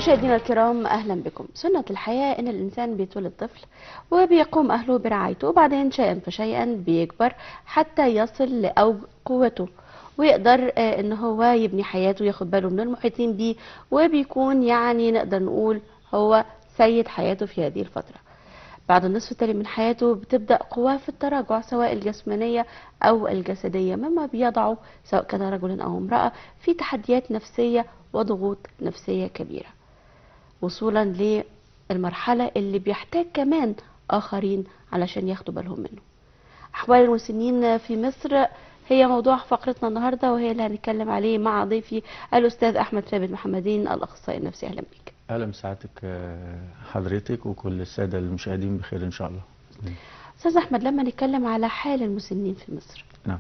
مشاهدينا الكرام، أهلا بكم. سنة الحياة إن الإنسان بيتولد طفل وبيقوم أهله برعايته، وبعدين شيئا فشيئا بيكبر حتى يصل قوته ويقدر إن هو يبني حياته وياخد باله من المحيطين بيه، وبيكون يعني نقدر نقول هو سيد حياته في هذه الفترة. بعد النصف التالي من حياته بتبدأ قواه في التراجع، سواء الجسمانية أو الجسدية، مما بيضعه سواء كان رجل أو امرأة في تحديات نفسية وضغوط نفسية كبيرة، وصولا للمرحلة اللي بيحتاج كمان آخرين علشان ياخدوا بالهم منه. أحوال المسنين في مصر هي موضوع فقرتنا النهاردة، وهي اللي هنتكلم عليه مع ضيفي الأستاذ أحمد ثابت محمدين، الأخصائي النفسي. أهلا بك. اهلا بسعادتك حضرتك وكل الساده المشاهدين بخير ان شاء الله. أستاذ أحمد، لما نتكلم على حال المسنين في مصر، نعم،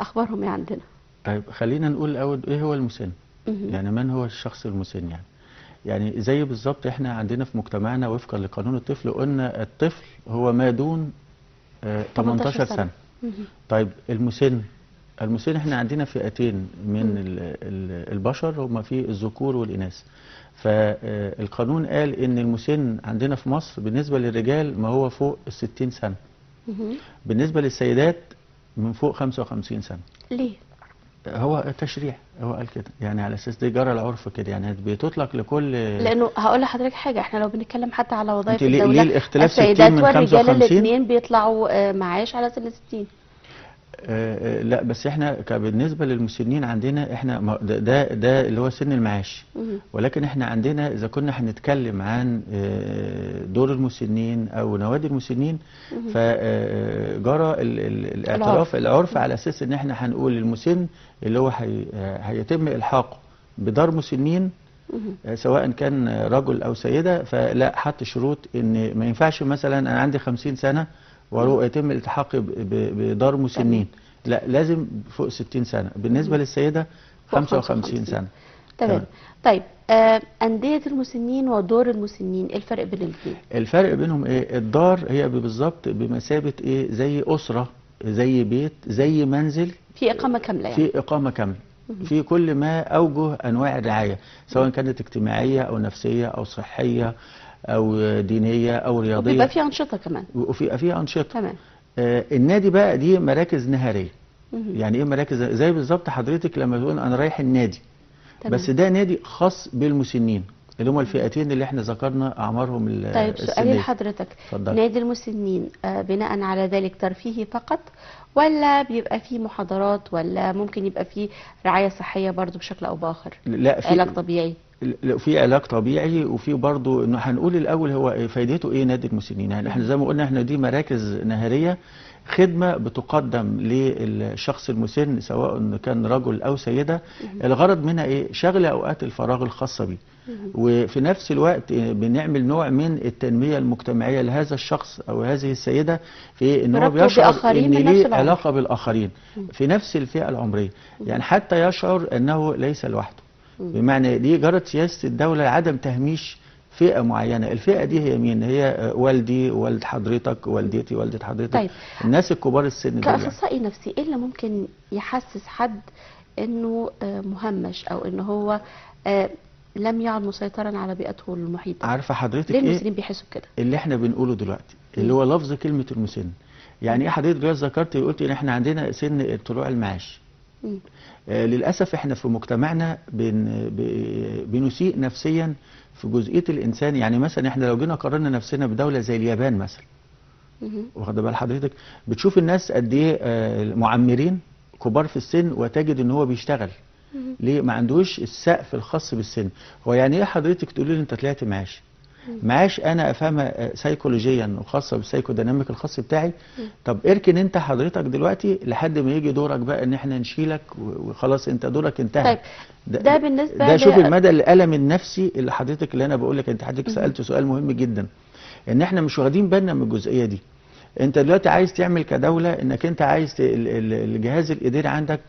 أخبارهم إيه عندنا؟ طيب خلينا نقول الاول ايه هو المسن. يعني من هو الشخص المسن؟ يعني زي بالظبط احنا عندنا في مجتمعنا وفقا لقانون الطفل قلنا الطفل هو ما دون 18 سنه. طيب المسن احنا عندنا فئتين من البشر، هما في الذكور والإناث. فالقانون قال ان المسن عندنا في مصر بالنسبة للرجال ما هو فوق 60 سنة، بالنسبة للسيدات من فوق 55 سنة. ليه؟ هو تشريع، هو قال كده، يعني على اساس دي جرى العرف كده، يعني بتطلق لكل. لانه هقول لحضرتك حاجه، احنا لو بنتكلم حتى على وظائف الدوله، ليه الاختلاف السيدات 60 من والرجال 55؟ الاثنين بيطلعوا معاش على سن 60. لا بس احنا بالنسبه للمسنين عندنا احنا ده اللي هو سن المعاش. ولكن احنا عندنا اذا كنا هنتكلم عن دور المسنين او نوادي المسنين، فجرى الاعتراف العرف على اساس ان احنا هنقول المسن اللي هو هيتم الحاقه بدار مسنين، سواء كان رجل او سيده. فلا، حط شروط ان ما ينفعش مثلا انا عندي 50 سنه ويتم الالتحاق بدار مسنين، لا لازم فوق 60 سنة. بالنسبة للسيدة 55 سنة. تمام. طيب أندية المسنين ودور المسنين، ايه الفرق بين الاثنين؟ الفرق بينهم ايه؟ الدار هي بالظبط بمثابة ايه؟ زي أسرة، زي بيت، زي منزل، في إقامة كاملة، يعني في إقامة كاملة في كل ما أوجه أنواع الرعاية، سواء كانت اجتماعية أو نفسية أو صحية أو دينية أو رياضية، وبيبقى في أنشطة كمان، وفي أنشطة. تمام. النادي بقى دي مراكز نهارية. يعني ايه مراكز؟ زي بالظبط حضرتك لما تقول انا رايح النادي، تمام. بس ده نادي خاص بالمسنين اللي هم الفئتين اللي احنا ذكرنا اعمارهم السنيه. طيب سؤالي لحضرتك، نادي المسنين بناء على ذلك ترفيهي فقط، ولا بيبقى فيه محاضرات، ولا ممكن يبقى فيه رعاية صحية برضو بشكل او باخر؟ لا، في علاج طبيعي. في علاج طبيعي، وفي برضه انه هنقول الاول هو فايدته ايه نادي المسنين. يعني احنا زي ما قلنا احنا دي مراكز نهاريه، خدمه بتقدم للشخص المسن سواء كان رجل او سيده. الغرض منها ايه؟ شغل اوقات الفراغ الخاصه بيه، وفي نفس الوقت بنعمل نوع من التنميه المجتمعيه لهذا الشخص او هذه السيده، في ان هو بيشعر ان ليه علاقه بالاخرين في نفس الفئه العمريه، يعني حتى يشعر انه ليس لوحده. بمعنى دي جرت سياسة الدولة لعدم تهميش فئة معينة. الفئة دي هي مين؟ هي والدي، والد حضرتك، والدتي، والدة حضرتك. طيب. الناس الكبار السن دول. كأخصائي نفسي ايه اللي ممكن يحسس حد انه مهمش، او انه هو لم يعد مسيطرا على بيئته المحيطة؟ عارفة حضرتك ليه المسنين بيحسوا كده؟ اللي احنا بنقوله دلوقتي اللي هو لفظ كلمة المسن. يعني ايه حضرتك دلوقتي ذكرت قلت ان احنا عندنا سن طلوع المعاش. للأسف احنا في مجتمعنا بنسيء نفسيا في جزئية الإنسان. يعني مثلا احنا لو جينا قارنا نفسنا بدولة زي اليابان مثلا، واخد بال حضرتك، بتشوف الناس قد ايه معمرين كبار في السن، وتجد ان هو بيشتغل. ليه؟ ما عندوش السقف الخاص بالسن. هو يعني ايه حضرتك تقولي لي انت طلعت معاش؟ معاش انا افهمها سيكولوجيا وخاصه بالسيكوديناميك الخاص بتاعي. طب اركن انت حضرتك دلوقتي لحد ما يجي دورك بقى ان احنا نشيلك وخلاص انت دورك انتهى. طيب ده بالنسبه ده شوف المدى الالم النفسي اللي حضرتك، اللي انا بقول لك، انت حضرتك سالت سؤال مهم جدا، ان احنا مش واخدين بالنا من الجزئيه دي. انت دلوقتي عايز تعمل كدوله انك انت عايز الجهاز الاداري عندك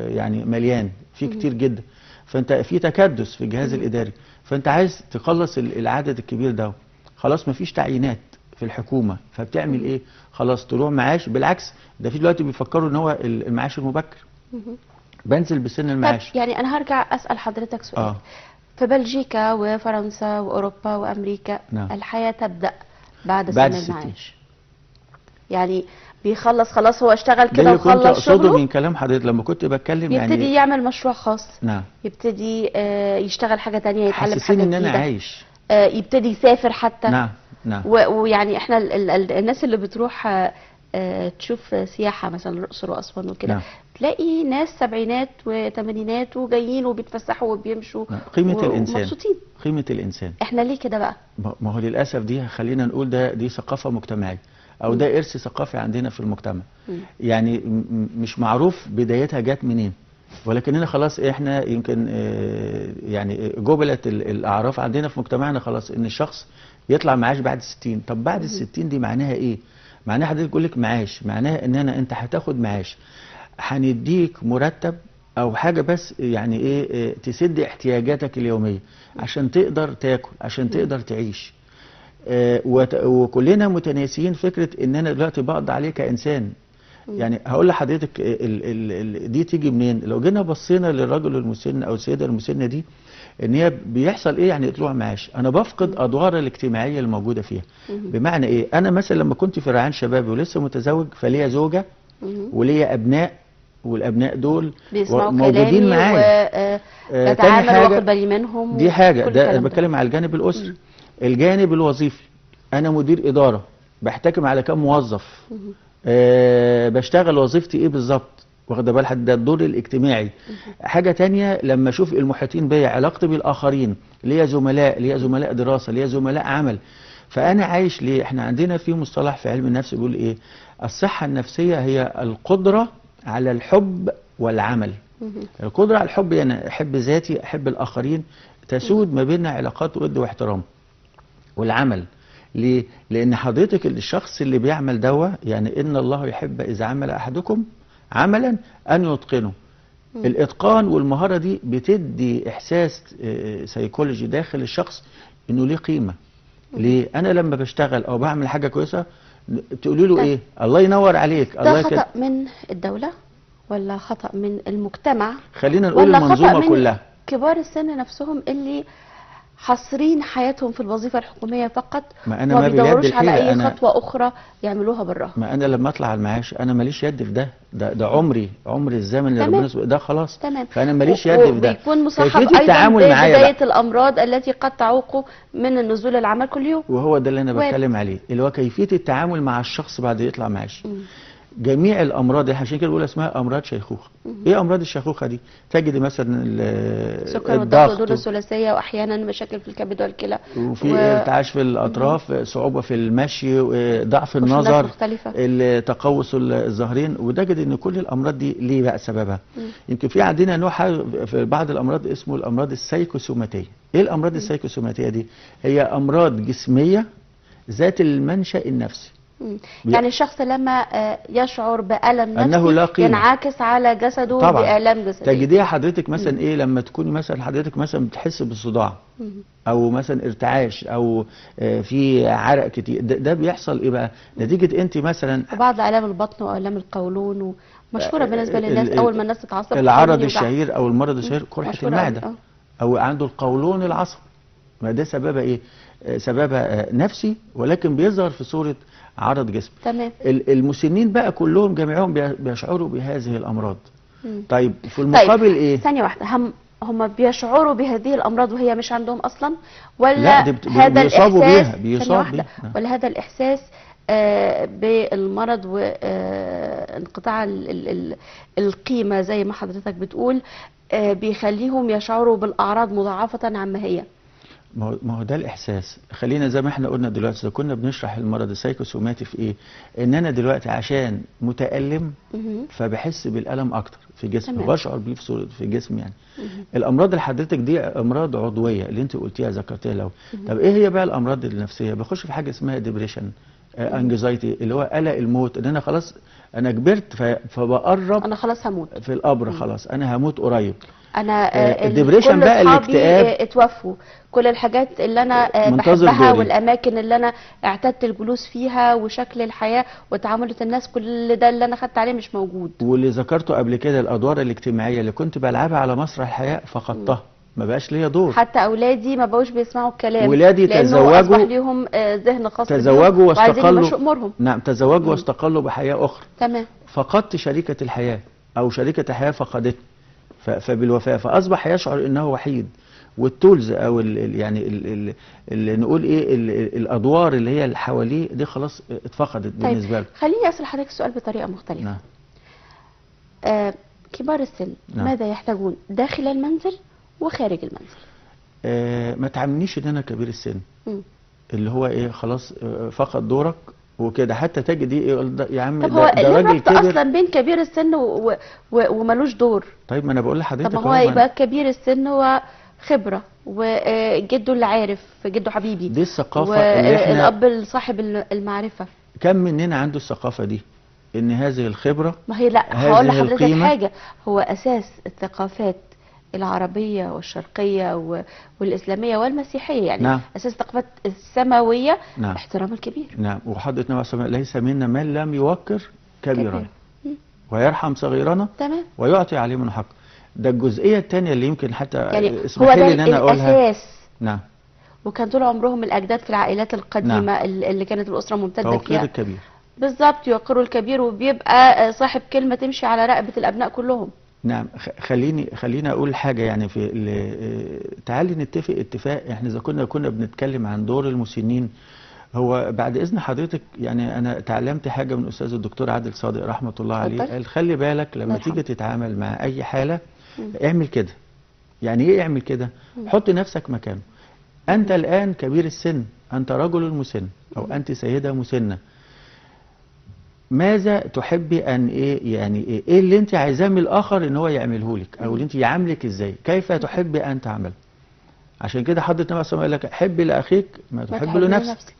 يعني مليان فيه كتير جدا، فانت في تكدس في الجهاز الاداري، فانت عايز تخلص العدد الكبير ده. خلاص مفيش تعيينات في الحكومه، فبتعمل ايه؟ خلاص طلوع معاش. بالعكس ده في دلوقتي بيفكروا ان هو المعاش المبكر، بنزل بسن المعاش. يعني انا هرجع اسال حضرتك سؤال. في بلجيكا وفرنسا واوروبا وامريكا نعم. الحياه تبدا بعد بعد سن ال60. المعاش. يعني بيخلص خلاص، هو اشتغل ده كده اللي كنت وخلص اقصده شغله، من كلام حضرتك لما كنت بتكلم يبتدي يعني. يعمل مشروع خاص، نعم. يبتدي يشتغل حاجه تانية، يتعلم حاسسين حاجه ان انا جديده، عايش. يبتدي يسافر حتى. نعم نعم. ويعني احنا الناس اللي بتروح تشوف سياحة مثلا الأقصر وأسوان وكده، نعم. تلاقي ناس سبعينات وثمانينات وجايين وبيتفسحوا وبيمشوا نعم. قيمة الإنسان. ومبسوطين. قيمة الإنسان. احنا ليه كده بقى؟ ما هو للأسف دي خلينا نقول دي ثقافة مجتمعية، أو م. ده إرث ثقافي عندنا في المجتمع. م. يعني مش معروف بدايتها جت منين، ولكننا خلاص احنا يمكن يعني جبلت الأعراف عندنا في مجتمعنا خلاص إن الشخص يطلع معاش بعد 60. طب بعد ال60 دي معناها إيه؟ معناها حضرتك تقول لك معاش، معناها إن أنت هتاخد معاش، هنديك مرتب او حاجه بس يعني ايه تسد احتياجاتك اليوميه عشان تقدر تاكل، عشان تقدر تعيش. وكلنا متناسيين فكره ان انا دلوقتي بقضي عليه كانسان. يعني هقول لحضرتك دي تيجي منين. لو جينا بصينا للرجل المسن او السيده المسنه دي، ان هي بيحصل ايه يعني طلوع معاش، انا بفقد ادوار الاجتماعيه الموجوده فيها. بمعنى ايه؟ انا مثلا لما كنت في ريعان شبابي ولسه متزوج، فليا زوجه وليا ابناء، والابناء دول بيسمعوا موجودين كلامي معايا. وبتعامل واخد بالي منهم. دي حاجه، كل ده انا الكلام ده. بتكلم على الجانب الاسري. الجانب الوظيفي، انا مدير اداره بحتكم على كام موظف، بشتغل وظيفتي ايه بالظبط، واخده بال حد، ده الدور الاجتماعي. حاجه تانية لما اشوف المحيطين بيا، علاقتي بالاخرين، ليا زملاء دراسه، ليا زملاء عمل. فانا عايش ليه؟ احنا عندنا في مصطلح في علم النفس بيقول ايه؟ الصحه النفسيه هي القدره على الحب والعمل. القدره على الحب يعني احب ذاتي، احب الاخرين، تسود ما بيننا علاقات ود واحترام. والعمل ليه؟ لأن حضرتك الشخص اللي بيعمل دوا، يعني إن الله يحب إذا عمل أحدكم عملا أن يتقنه. الإتقان والمهارة دي بتدي إحساس سيكولوجي داخل الشخص إنه ليه قيمة. ليه؟ أنا لما بشتغل أو بعمل حاجة كويسة تقولي له إيه؟ الله ينور عليك. ده خطأ من الدولة ولا خطأ من المجتمع؟ خلينا نقول ولا المنظومة خطأ من كلها. كبار السن نفسهم اللي حاصرين حياتهم في الوظيفة الحكومية فقط، ما أنا وما ما بيدوروش بيد على الحيلة. أي أنا خطوة أخرى يعملوها بالرغم. ما أنا لما أطلع على المعاش أنا ماليش يد في ده عمري الزمن اللي تمام. ربنا ده خلاص. تمام. فأنا ماليش يد في ده. وبيكون مصاحب كيفية أيضا التعامل معايا ببداية بقى، الأمراض التي قد تعوقه من النزول العمل كل يوم. وهو ده اللي أنا وارد. بتكلم عليه، اللي هو كيفية التعامل مع الشخص بعد يطلع معاش. جميع الامراض عشان كده بقول اسمها امراض شيخوخه. ايه امراض الشيخوخه دي؟ تجد مثلا سكر والضغط والدهون الثلاثيه، واحيانا مشاكل في الكبد والكلى، وفي ارتعاش في الاطراف، صعوبه في المشي، ضعف النظر، مختلفة. تقوس الظهرين. وتجد ان كل الامراض دي ليه بقى سببها؟ يمكن في عندنا نوع في بعض الامراض اسمه الامراض السيكوسوماتيه. ايه الامراض السيكوسوماتيه دي؟ هي امراض جسميه ذات المنشأ النفسي. يعني الشخص لما يشعر بألم نفسي أنه لا قيمة، ينعكس على جسده طبعا بآلام جسدية. تجديها حضرتك مثلا ايه لما تكوني مثلا حضرتك مثلا بتحس بالصداع او مثلا ارتعاش او في عرق كتير، ده بيحصل ايه بقى؟ نتيجة انت مثلا وبعض آلام البطن والام القولون، ومشهورة بالنسبة للناس اول ما الناس تتعصب العرض الشهير او المرض الشهير قرحة المعدة أوي. او عنده القولون العصبي. ما ده سببها ايه؟ سببها نفسي، ولكن بيظهر في صورة عرض جسم. تمام. المسنين بقى كلهم جميعهم بيشعروا بهذه الامراض. طيب في المقابل ايه؟ ثانية واحدة، هم بيشعروا بهذه الامراض وهي مش عندهم اصلا، ولا لا هذا بيصابوا الاحساس بيصاب بيها ولا هذا الاحساس بالمرض وانقطاع القيمة زي ما حضرتك بتقول بيخليهم يشعروا بالاعراض مضاعفة عما هي؟ ما هو ده الاحساس. خلينا زي ما احنا قلنا دلوقتي، اذا كنا بنشرح المرض السايكوسوماتي في ايه، ان انا دلوقتي عشان متألم فبحس بالألم اكتر في جسمي، بشعر بيه في جسمي يعني. الامراض اللي حضرتك دي امراض عضويه اللي انت قلتيها ذكرتيها الاول. طب ايه هي بقى الامراض النفسيه؟ بخش في حاجه اسمها ديبريشن، انجزايتي، اللي هو قلق الموت، ان انا خلاص انا كبرت فبقرب، انا خلاص هموت في القبر، خلاص انا هموت قريب. انا الدبريشن بقى الاكتئاب، اتوفوا كل الحاجات اللي انا بحبها والاماكن اللي انا اعتدت الجلوس فيها وشكل الحياه وتعاملة الناس، كل ده اللي انا خدت عليه مش موجود. واللي ذكرته قبل كده الادوار الاجتماعيه اللي كنت بلعبها على مسرح الحياه فقدتها. ما بقاش ليا دور. حتى اولادي ما بقوش بيسمعوا الكلام، ولادي لانه تزوجوا، اصبح ليهم ذهن خاص بيهم تزوجوا وعايزين واستقلوا. يمشوا امورهم. نعم، تزوجوا واستقلوا بحياه اخرى. تمام. فقدت شريكه الحياه، او شريكه الحياه فقدتني، فبالوفاه فاصبح يشعر انه وحيد. والتولز او يعني اللي نقول ايه الادوار اللي هي اللي حواليه دي خلاص اتفقدت بالنسبه له. خليني اسال حضرتك السؤال بطريقه مختلفه. نعم. كبار السن نعم. ماذا يحتاجون داخل المنزل وخارج المنزل؟ ما تعاملنيش ان انا كبير السن، مم. اللي هو ايه خلاص فقد دورك وكده. حتى تجد ايه يا عم طب هو ده ليه راجل ربط كبر. اصلا بين كبير السن وملوش دور؟ طيب ما انا بقول لحضرتك طب ما هو يبقى كبير السن هو خبرة، وجده اللي عارف، جده حبيبي، دي الثقافة اللي احنا والأب صاحب المعرفة. كم مننا عنده الثقافة دي، ان هذه الخبرة، ما هي لا، هذه هقول لحضرتك القيمة. حاجة، هو أساس الثقافات العربية والشرقية والإسلامية والمسيحية، يعني نعم. أساس الثقافات السماوية نعم. احترام الكبير. نعم. وحضرة النبي صلى الله عليه وسلم ليس منا من لم يوقر كبيرا كبير. ويرحم صغيرنا تمام. ويعطي عليه من حق. ده الجزئية الثانية اللي يمكن حتى يعني هو اسمحي ده لي ان انا اقولها. الأساس. نعم. وكان طول عمرهم الأجداد في العائلات القديمة، نعم. اللي كانت الأسرة ممتدة توقير فيها الكبير. بالظبط، يوقروا الكبير، وبيبقى صاحب كلمة تمشي على رقبة الأبناء كلهم. نعم. خليني اقول حاجة يعني في تعالي نتفق اتفاق. احنا اذا كنا بنتكلم عن دور المسنين، هو بعد اذن حضرتك يعني انا تعلمت حاجة من الاستاذ الدكتور عادل صادق رحمة الله عليه. قال خلي بالك لما تيجي تتعامل مع اي حالة اعمل كده. يعني ايه اعمل كده؟ حط نفسك مكانه. انت الان كبير السن، انت رجل مسن او انت سيدة مسنة، ماذا تحبي ان ايه يعني ايه اللي انت عايزاه من الاخر ان هو يعمله لك، او اللي انت يعاملك ازاي، كيف تحبي ان تعمل. عشان كده حضرة النبي صلى الله عليه وسلم قال لك حب لاخيك ما تحب لنفسك.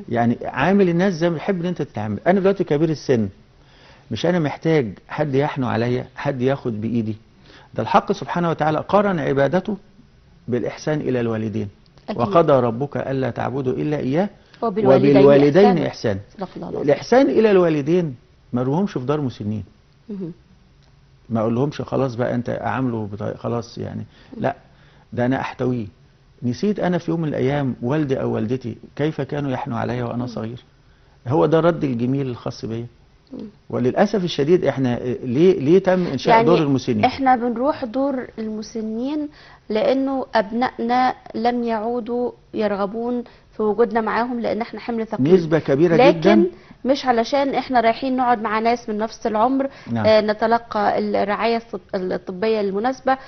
يعني عامل الناس زي ما تحب ان انت تتعامل. انا دلوقتي كبير السن، مش انا محتاج حد يحنو عليا، حد ياخد بايدي. ده الحق سبحانه وتعالى قارن عبادته بالاحسان الى الوالدين. أكيد. وقضى ربك الا تعبدوا الا اياه وبالوالدين إحسان. الإحسان إلى الوالدين ما أقولهمش في دار مسنين، ما أقولهمش خلاص بقى أنت أعامله خلاص يعني، لا، ده أنا أحتويه. نسيت أنا في يوم من الأيام والدي أو والدتي كيف كانوا يحنوا عليا وأنا صغير. هو ده الرد الجميل الخاص بيا. وللأسف الشديد إحنا ليه تم إنشاء يعني دور المسنين؟ إحنا بنروح دور المسنين لأنه أبنائنا لم يعودوا يرغبون في وجودنا معاهم، لأن إحنا حمل ثقيل نسبة كبيرة لكن جدا. مش علشان إحنا رايحين نقعد مع ناس من نفس العمر. نعم. نتلقى الرعاية الطبية المناسبة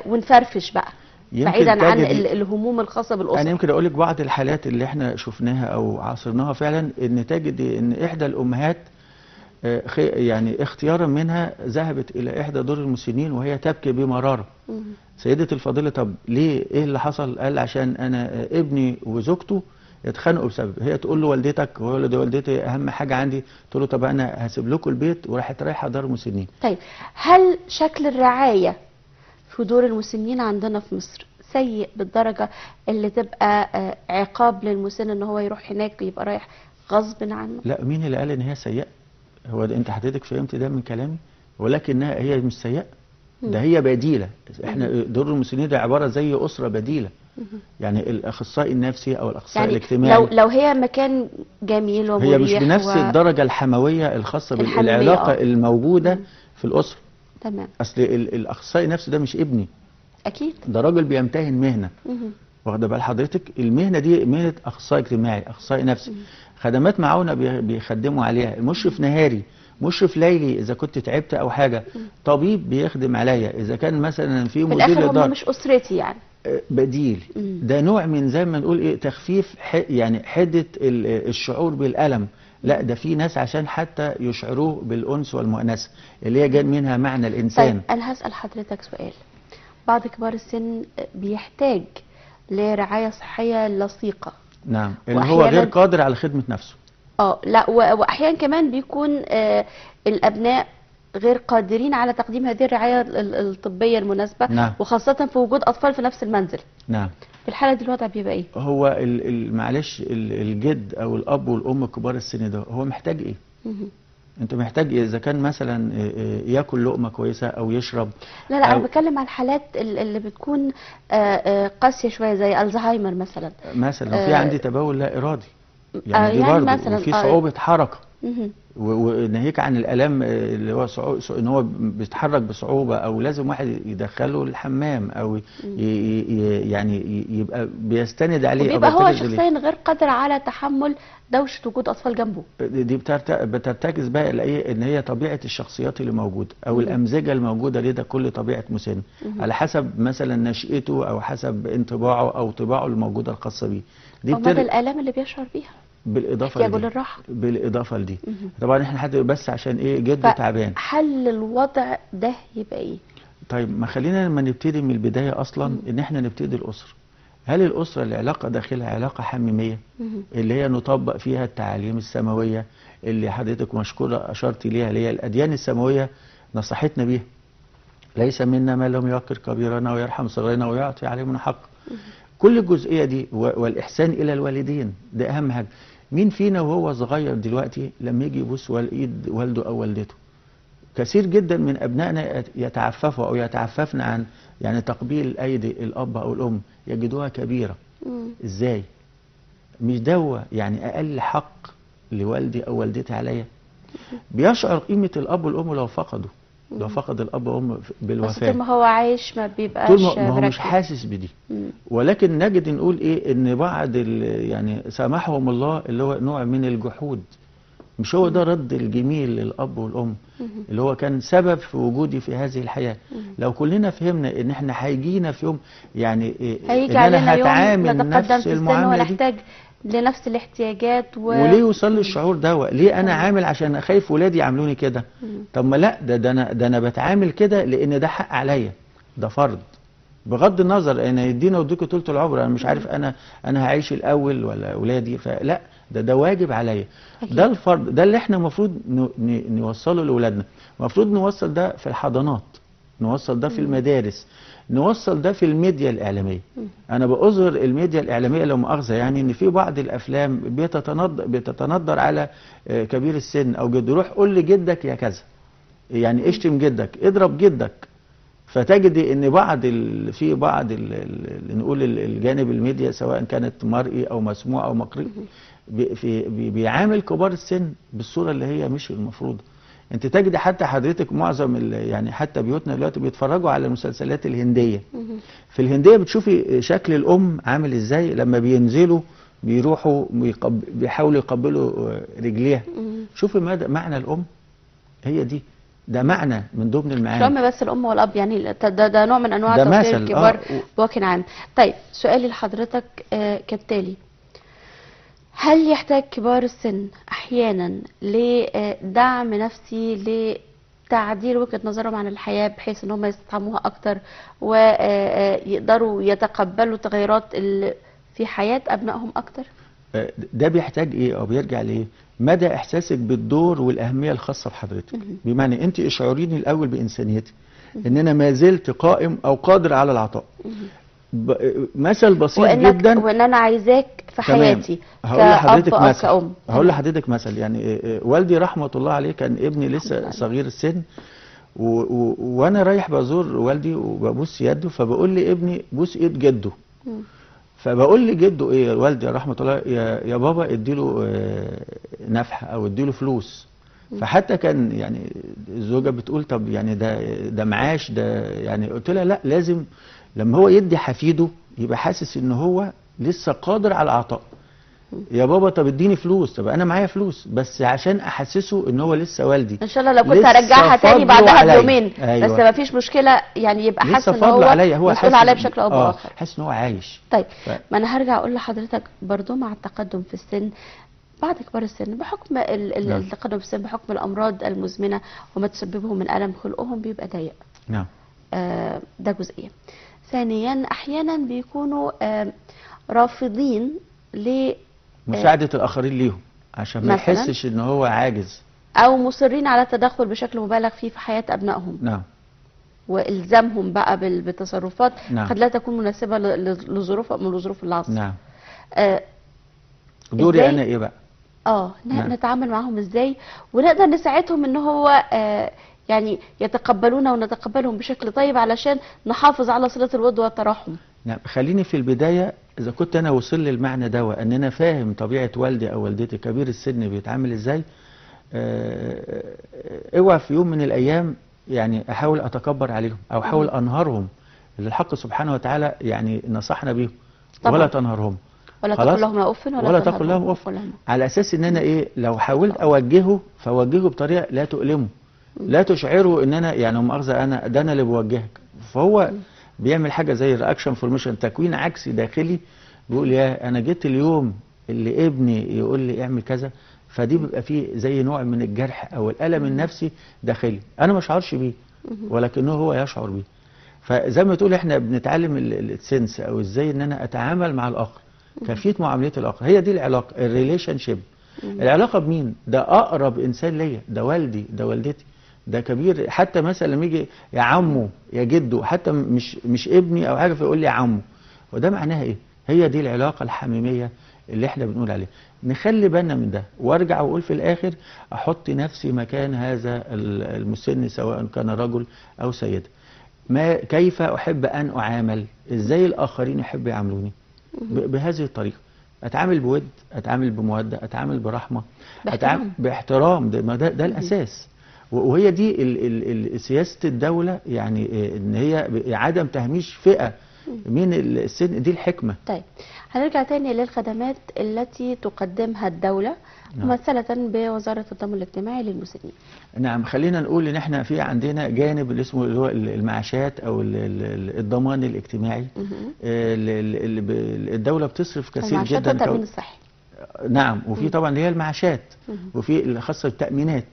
ونفرفش بقى بعيدا عن الهموم الخاصة بالأسرة. أنا يمكن أقول لك بعض الحالات اللي إحنا شفناها أو عاصرناها فعلا، إن تجد إن إحدى الأمهات يعني اختيارا منها ذهبت إلى إحدى دور المسنين وهي تبكي بمرارة. سيدة الفاضلة طب ليه؟ إيه اللي حصل؟ قال عشان أنا ابني وزوجته يتخانقوا بسبب. هي تقول له والدتك وولد والدتي أهم حاجة عندي. تقول له طب أنا هسيب لكم البيت، وراحت رايحة دار مسنين. طيب هل شكل الرعاية في دور المسنين عندنا في مصر سيء بالدرجة اللي تبقى عقاب للمسن ان هو يروح هناك يبقى رايح غصب عنه؟ لا، مين اللي قال ان هي سيئة؟ هو ده انت حضرتك فهمت ده من كلامي؟ ولكنها هي مش سيئة، ده هي بديلة. احنا دور المسنين ده عبارة زي أسرة بديلة. يعني الأخصائي النفسي أو الأخصائي يعني الاجتماعي لو هي مكان جميل ومريح، هي مش بنفس الدرجة الحموية الخاصة بالعلاقة الموجودة في الأسرة. تمام. أصل الأخصائي النفسي ده مش ابني، أكيد ده راجل بيمتهن مهنة. واخده بال حضرتك؟ المهنة دي مهنة أخصائي اجتماعي، أخصائي نفسي. خدمات معاونة بيخدموا عليها، مشرف نهاري، مشرف ليلي إذا كنت تعبت أو حاجة، طبيب بيخدم عليا إذا كان مثلا في مدير الآخر للدار. هم مش أسرتي يعني، بديل. ده نوع من زي ما نقول إيه تخفيف يعني حدة الشعور بالألم. لا، ده في ناس عشان حتى يشعروه بالأنس والمؤنسة اللي هي جاي منها معنى الإنسان. طيب أنا هسأل حضرتك سؤال. بعض كبار السن بيحتاج لرعاية صحية لصيقة. نعم، اللي هو غير قادر على خدمة نفسه. لا، وأحيانا كمان بيكون الأبناء غير قادرين على تقديم هذه الرعاية الطبية المناسبة. نعم. وخاصة في وجود أطفال في نفس المنزل. نعم. في الحالة دي الوضع بيبقى إيه؟ هو معلش الجد أو الأب والأم كبار السن ده هو محتاج إيه؟ انت محتاج اذا كان مثلا ياكل لقمه كويسه او يشرب. لا لا، أو انا بتكلم عن الحالات اللي بتكون قاسيه شويه زي الزهايمر مثلا. مثلا في عندي تبول لا ارادي، يعني دي يعني برضه، مثلا وفي صعوبه حركه، مهم. وناهيك عن الالام اللي هو ان هو بيتحرك بصعوبه، او لازم واحد يدخله الحمام، او مم. يعني يبقى بيستند عليه او وبيبقى هو بيرتكز اليه. شخصيا غير قادر على تحمل دوشه وجود اطفال جنبه. دي بترتكز بقى لايه؟ ان هي طبيعه الشخصيات اللي موجوده او مهم. الامزجه الموجوده لدى كل طبيعه مسن، مهم. على حسب مثلا نشأته او حسب انطباعه او طباعه الموجوده الخاصه بيه. دي او مدى الالام اللي بيشعر بيها، بالاضافه احتياجه لدي. للراحه. بالاضافه لدي مهم. طبعا احنا حد بس عشان ايه جده تعبان. فحل الوضع ده يبقى ايه؟ طيب ما خلينا لما نبتدي من البدايه اصلا مم. ان احنا نبتدي الاسره. هل الاسره العلاقه داخلها علاقه حميميه مهم. اللي هي نطبق فيها التعاليم السماويه اللي حضرتك مشكوره اشرت ليها، اللي هي الاديان السماويه نصحتنا بيها؟ ليس منا من لم يوقر كبيرنا ويرحم صغيرنا ويعطي عليهم حق. كل الجزئيه دي والاحسان الى الوالدين ده اهم حاجه. مين فينا وهو صغير دلوقتي لما يجي يبص ايد والده او والدته؟ كثير جدا من ابنائنا يتعففوا او يتعففن عن يعني تقبيل ايدي الاب او الام، يجدوها كبيره. مم. ازاي؟ مش دوا يعني اقل حق لوالدي او والدتي عليا؟ بيشعر قيمه الاب والام لو فقدوا، لو فقد الاب والام بس بالوفاه. طول ما هو عايش ما طول بيبقاش ما هو مش مركز. حاسس بدي. مم. ولكن نجد نقول ايه؟ ان بعض يعني سامحهم الله اللي هو نوع من الجحود. مش هو ده رد الجميل للاب والام مم. اللي هو كان سبب في وجودي في هذه الحياه؟ مم. لو كلنا فهمنا ان احنا هيجينا في يوم يعني هيجي ان علينا انا يوم هتعامل نتقدم نفس في السن المعامله دي. ونحتاج لنفس الاحتياجات وليه يوصل لي مم. الشعور ده؟ ليه انا تمام. عامل عشان خايف ولادي يعاملوني كده؟ مم. طب ما لا، ده انا بتعامل كده لان ده حق عليا، ده فرض. بغض النظر انا يدينا ويديكوا طول العمر، انا مش عارف انا هعيش الاول ولا اولادي، فلا، ده واجب عليا. أكيد. ده الفرض، ده اللي احنا المفروض نوصله لاولادنا. المفروض نوصل ده في الحضانات، نوصل ده في المدارس، نوصل ده في الميديا الاعلاميه. انا باظهر الميديا الاعلاميه لو مؤاخذه يعني ان في بعض الافلام بتتندر على كبير السن او جد. روح قول لجدك يا كذا، يعني اشتم جدك، اضرب جدك. فتجد ان في بعض نقول الجانب الميديا سواء كانت مرئي او مسموع او مقرئ بيعامل كبار السن بالصوره اللي هي مش المفروض. انت تجد حتى حضرتك معظم يعني حتى بيوتنا دلوقتي بيتفرجوا على المسلسلات الهنديه. في الهنديه بتشوفي شكل الام عامل ازاي لما بينزلوا بيروحوا بيحاولوا يقبلوا رجليها. شوفي معنى الام، هي دي، ده معنى من ضمن مش المعاني. الأم بس، الأم والأب، يعني ده نوع من أنواع ده توقير مثل، الكبار بوجه عام. طيب سؤالي لحضرتك كالتالي: هل يحتاج كبار السن أحيانا لدعم نفسي لتعديل وجهة نظرهم عن الحياة بحيث ان هم يستطعموها أكتر ويقدروا يتقبلوا التغيرات اللي في حياة أبنائهم أكتر؟ ده بيحتاج ايه او بيرجع لايه؟ مدى احساسك بالدور والاهميه الخاصه بحضرتك. بمعنى انت اشعريني الاول بانسانيتي، ان انا ما زلت قائم او قادر على العطاء. مثل بسيط جدا، وان انا عايزاك في حياتي هقول لحضرتك كأب أو مثل. كأم. هقول لحضرتك مثل يعني والدي رحمه الله عليه كان ابني لسه صغير السن، وانا رايح بزور والدي وببوس يده، فبقول لابني بوس ايد جده. فبقول لجده ايه والدي رحمه الله، يا بابا اديله نفحه او اديله فلوس. فحتى كان يعني الزوجه بتقول طب يعني ده معاش ده، يعني قلت لها لا، لازم لما هو يدي حفيده يبقى حاسس ان هو لسه قادر على العطاء. يا بابا طب اديني فلوس، طب انا معايا فلوس بس عشان احسسه ان هو لسه والدي. ان شاء الله لو كنت هرجعها تاني بعدها بيومين. أيوة. بس ما فيش مشكله، يعني يبقى حاسس ان هو عليا، هو مسؤول عليا بشكل او باخر. حاسس ان هو عايش. طيب ما انا هرجع اقول لحضرتك برضو مع التقدم في السن، بعد كبار السن بحكم التقدم في السن، بحكم الامراض المزمنه وما تسببه من الم، خلقهم بيبقى ضيق. نعم. ده جزئيه. ثانيا احيانا بيكونوا رافضين مساعدة الآخرين ليهم عشان ما يحسش إن هو عاجز، أو مصرين على التدخل بشكل مبالغ فيه في حياة أبنائهم. نعم. وإلزامهم بقى بالتصرفات نعم. قد لا تكون مناسبة لظروف من الظروف العصر. نعم. دوري أنا إيه بقى؟ نعم. نتعامل معاهم ازاي ونقدر نساعدهم ان هو يعني يتقبلونا ونتقبلهم بشكل طيب علشان نحافظ على صلة الود والتراحم. نعم، خليني في البداية إذا كنت أنا وصل لي المعنى ده وأن أنا فاهم طبيعة والدي أو والدتي كبير السن بيتعامل إزاي، اوعى في يوم من الأيام يعني أحاول أتكبر عليهم أو أحاول أنهرهم، اللي الحق سبحانه وتعالى يعني نصحنا بيهم. طبعا. ولا تنهرهم، ولا خلاص؟ تقل لهما اف ولا تقل لهم أف، على أساس إن أنا إيه، لو حاولت أوجهه فأوجهه بطريقة لا تؤلمه، لا تشعره إن أنا يعني مؤاخذة أنا ده أنا اللي بوجهك. فهو بيعمل حاجة زي الرياكشن فورميشن، تكوين عكسي داخلي، بيقول يا أنا جيت اليوم اللي ابني يقول لي اعمل كذا، فدي بيبقى فيه زي نوع من الجرح أو الألم النفسي داخلي، أنا ما اشعرش بيه ولكنه هو يشعر بيه. فزي ما تقول احنا بنتعلم السنس او ازاي ان انا اتعامل مع الاخر، كيفيه معامله الاخر، هي دي العلاقه، الريليشن شيب. العلاقه بمين؟ ده اقرب انسان ليا، ده والدي، ده والدتي، ده كبير. حتى مثلا لما يجي يا عمو يا جدو، حتى مش ابني او حاجه فيقول لي يا عمو، وده معناها ايه؟ هي دي العلاقه الحميميه اللي احنا بنقول عليها. نخلي بالنا من ده، وارجع واقول في الاخر احط نفسي مكان هذا المسن سواء كان رجل او سيده. كيف أحب أن أعامل، إزاي الآخرين يحب يعاملوني، بهذه الطريقة. أتعامل بود، أتعامل بمودة، أتعامل برحمة، أتعامل باحترام. ده الأساس. وهي دي سياسة الدولة، يعني إن هي عدم تهميش فئة من السن، دي الحكمة. طيب هنرجع تاني للخدمات التي تقدمها الدولة ممثلة بوزارة التضامن الاجتماعي للمسنين. نعم، خلينا نقول ان احنا في عندنا جانب اللي اسمه اللي هو المعاشات او الضمان الاجتماعي. الدولة بتصرف كثير جدا. المعاشات والتأمين الصحي. نعم، وفي طبعا اللي هي المعاشات، وفي الخاصة بالتأمينات.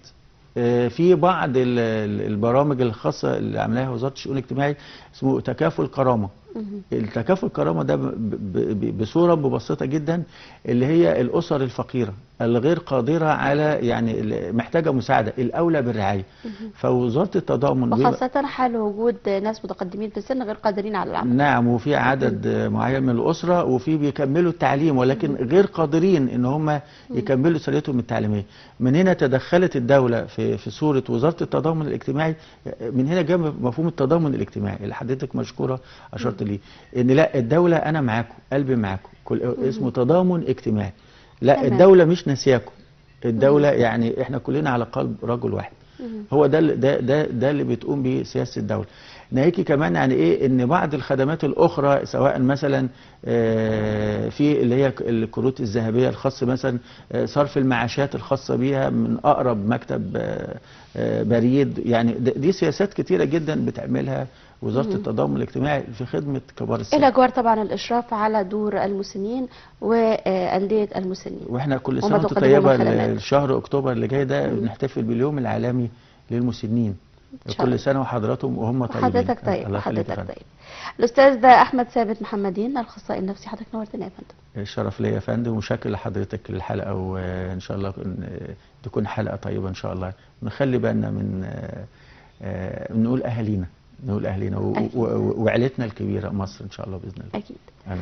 في بعض البرامج الخاصة اللي عملها وزارة الشؤون الاجتماعي اسمه تكافل كرامة. التكافل كرامة ده بصورة مبسطة جدا اللي هي الأسر الفقيرة الغير قادرة على يعني محتاجة مساعدة الأولى بالرعاية. فوزارة التضامن وخاصة حال وجود ناس متقدمين في السن غير قادرين على العمل. نعم، وفي عدد معين من الأسرة، وفي بيكملوا التعليم ولكن غير قادرين ان هم يكملوا سريتهم التعليمية. من هنا تدخلت الدولة في صورة وزارة التضامن الاجتماعي. من هنا جاء مفهوم التضامن الاجتماعي اللي حضرتك مشكورة أشرت ليه، ان لا الدولة انا معاكم، قلبي معاكم، اسمه تضامن اجتماعي. لا الدولة مش ناسياكم، الدولة يعني احنا كلنا على قلب رجل واحد. هو ده اللي بتقوم به سياسة الدولة. ناهيكي كمان يعني ايه ان بعض الخدمات الاخرى سواء مثلا في اللي هي الكروت الذهبية الخاصة مثلا صرف المعاشات الخاصة بيها من اقرب مكتب بريد، يعني دي سياسات كتيرة جدا بتعملها وزارة التضامن الاجتماعي في خدمة كبار السن. إلى جوار طبعا الإشراف على دور المسنين وأندية المسنين. واحنا كل سنة وانتم طيبة، الشهر أكتوبر اللي جاي ده نحتفل باليوم العالمي للمسنين. كل سنة وحضراتهم وهم طيبين. حضرتك طيب. حضرتك طيب. الأستاذ أحمد ثابت محمدين الأخصائي النفسي، حضرتك نورتنا يا فندم. الشرف ليا يا فندم، وشكر لحضرتك الحلقة، وإن شاء الله تكون حلقة طيبة إن شاء الله. نخلي بالنا من نقول أهالينا، وعيلتنا الكبيرة مصر إن شاء الله بإذن الله. أكيد. أهلا.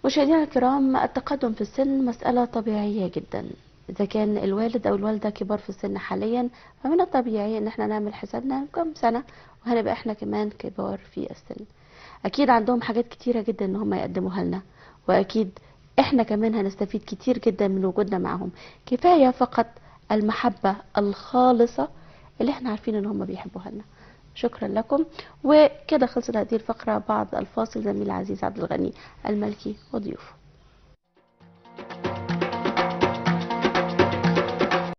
مشاهدينا الكرام، التقدم في السن مسألة طبيعية جدا. إذا كان الوالد أو الوالدة كبار في السن حاليا، فمن الطبيعي إن احنا نعمل حسابنا كم سنة وهنبقى احنا كمان كبار في السن. أكيد عندهم حاجات كتيرة جدا إن هم يقدموها لنا، وأكيد احنا كمان هنستفيد كتير جدا من وجودنا معهم. كفاية فقط المحبة الخالصة اللي احنا عارفين إن هم بيحبوها لنا. شكرا لكم، وكده خلصت هذه الفقرة. بعد الفاصل زميل العزيز عبد الغني الملكي وضيوفه.